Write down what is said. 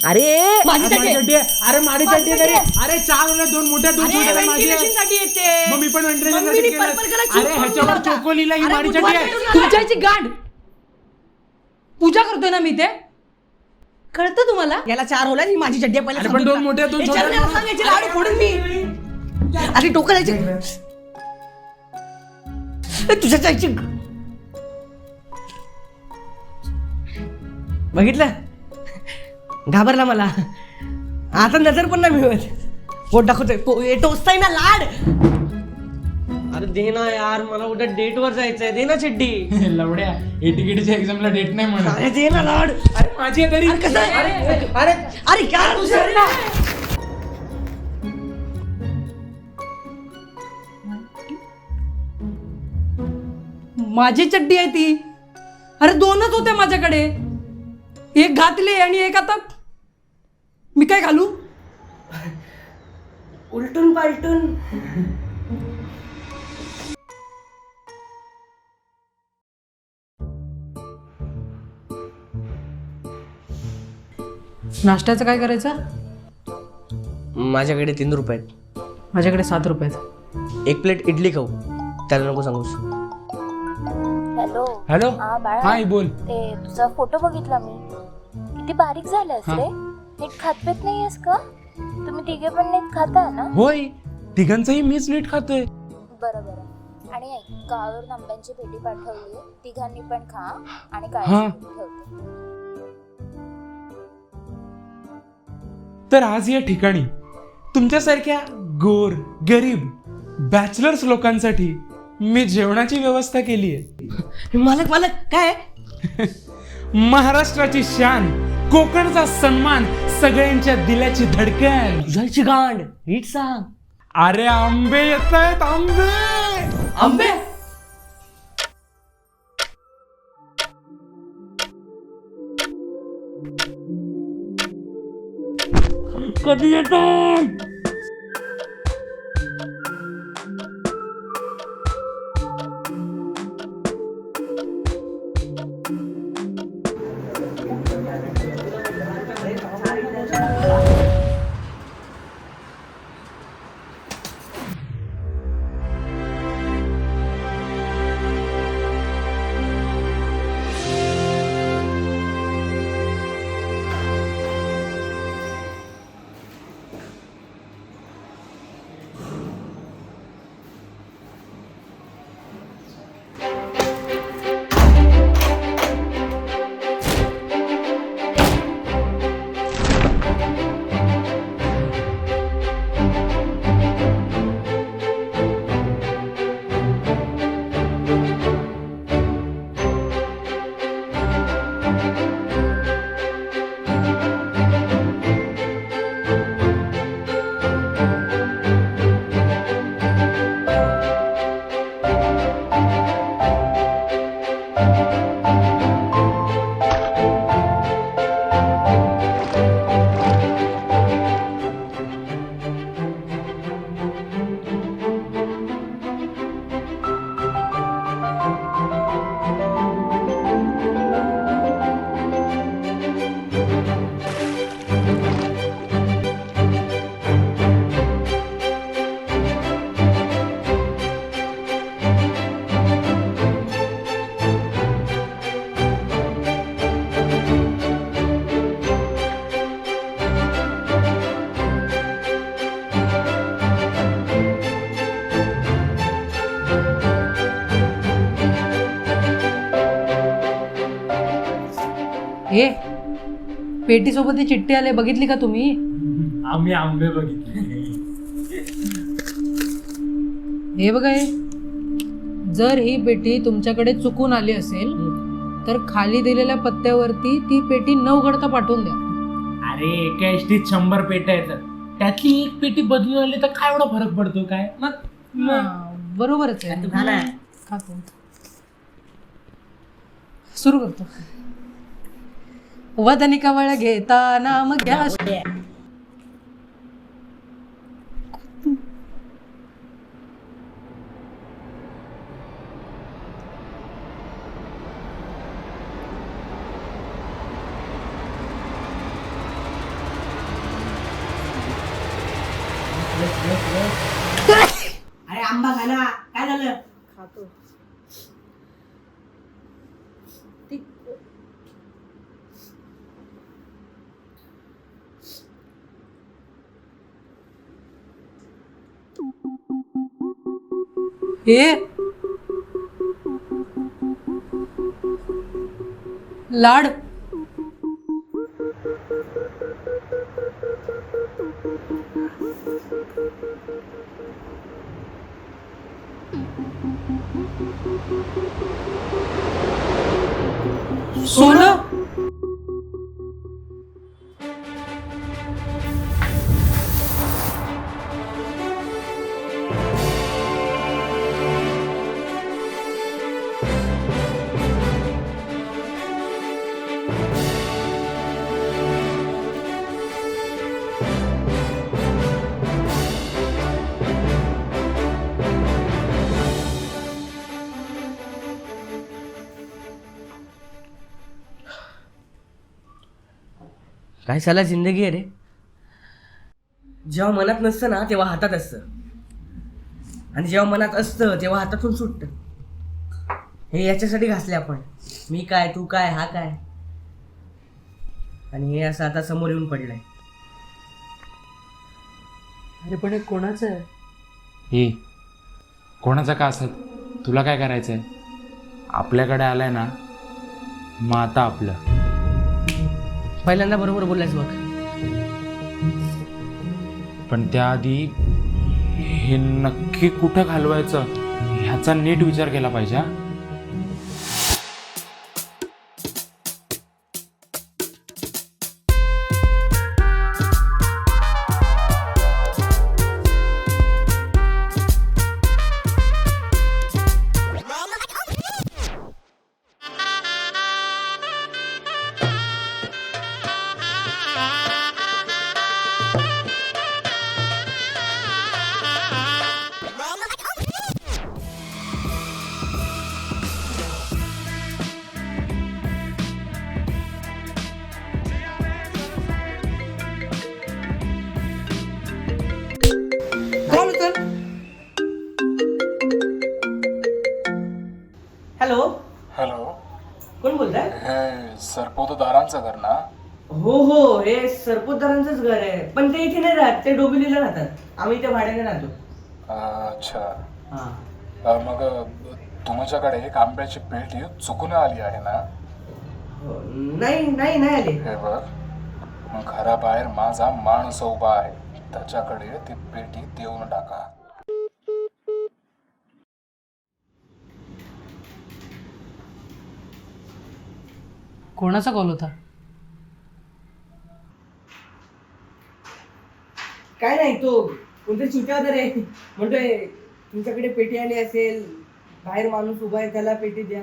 अरे माझी चड्डी आहे. अरे माझी चड्डी आहे. अरे 4 वाले 2 मोठ्या 2 छोट्या माझी आहे. मग मी पण ventilation केलं. अरे ह्याच्यावर चोकोलीला ही माझी चड्डी आहे. तुमच्याची गांड पूजा करतोय ना मी ते कळतं तुम्हाला? याला 4 होला, ही माझी चड्डी आहे. अरे पण 2 मोठ्या 2 छोट्या सांगायचे लाडू फोडून मी. अरे टोकरायची तुझ्या चायची. बघितलं, घाबरला मला. आता नजर पण नाही मिळत. पोट दाखवतोय, टोचताय ना लाड. अरे दे ना यार, मला उद्या डेट वर जायचंय. दे ना चिड्डी. लवड्या एटीकेटीच्या एक्झामला डेट नाही म्हणत. अरे दे ना लाड. अरे माझी आहे तरी. कसं आहे? अरे काय तुझं? माझी चड्डी आहे ती. अरे 2च होत्या माझ्याकडे, एक घातली आणि एक आता मी काय घालू? उलटून पालटून. नाश्त्याचं काय करायचं? माझ्याकडे 3 रुपये आहेत. माझ्याकडे 7 रुपये आहेत. 1 प्लेट इडली खाऊ. त्याला नको सांगूस. हॅलो. हॅलो. हा बाळा. हाय बोल. ते तुझा फोटो बघितला मी. किती बारीक झालास रे. नीट खात पेत नाहीयेस का? तुम्ही तिघे पण नीट खाता ना? होय, तिघांचंही मीच नीट खातोय. बरं बरं. आणि ऐक, गावावरून आंब्यांची पेटी पाठवली. तिघांनी पण खा आणि हा. काळजी ठेवते. तर आज या ठिकाणी तुमच्यासारख्या गोर गरीब बॅचलर्स लोकांसाठी मी जेवणाची व्यवस्था केली आहे. मालक काय? महाराष्ट्राची शान, कोकणचा सन्मान, सगळ्यांच्या दिलाची धडकन. तुझ्याची गांड नीट सांग. अरे आंबे येत आहेत, आंबे. आंबे. कधी येतात? हे पेटी सोबत चिठ्ठी आले, बघितली का तुम्ही? आम्ही आंबे बघितले. हे बघा, हे जर ही पेटी तुमच्याकडे चुकून आली असेल तर खाली दिलेल्या पत्त्यावरती ती पेटी न उघडता पाठवून द्या. अरे एका एसटीत 100 पेट्या येतात, त्यातली एक पेटी बदलून आली तर काय एवढा फरक पडतो काय? बरोबरच आहे. सुरू करतो. वदनी कवळ घेताना मग घ्या. अरे आंबा खा ना, काय झालं? खातो. हे लाड सोनं. काय साला जिंदगी आहे रे. जेव्हा मनात नसतं ना तेव्हा हातात असतं, आणि जेव्हा मनात असतं तेव्हा हातातून सुटतं. हे याच्यासाठी घासले आपण, मी काय तू काय हा काय, आणि हे असं आता समोर येऊन पडलंय. अरे पण हे कोणाचं आहे? हे कोणाचा का असत, तुला काय करायचंय? आपल्याकडे आलाय ना, मग आता आपलं. पहिल्यांदा बरोबर बोललायस बघ. पण त्याआधी हे नक्की कुठं घालवायचं ह्याचा नीट विचार केला पाहिजे. हा? हॅलो, हॅलो, कोण बोलताय? हे सरपोतदारांचं घर ना? हो हो, हे सरपोतदारांचंच घर आहे, पण ते इथे नाही राहत, ते डोंबिवलीला राहतात. आम्ही इथे भाड्याने राहतो. अच्छा. हा. मग तुमच्याकडे एक आंब्याची पेटी चुकून आली आहे ना? हो, नाही नाही नाही आले. हे बघ, मग घराबाहेर माझा माणूस उभा आहे, त्याच्याकडे ती पेटी देऊन टाका. कोणाचा कॉल होता? काय नाही, तो कोणतरी सुट्या होता रे, म्हणतोय तुमच्याकडे पेटी आली असेल, बाहेर माणूस उभा आहे त्याला पेटी द्या.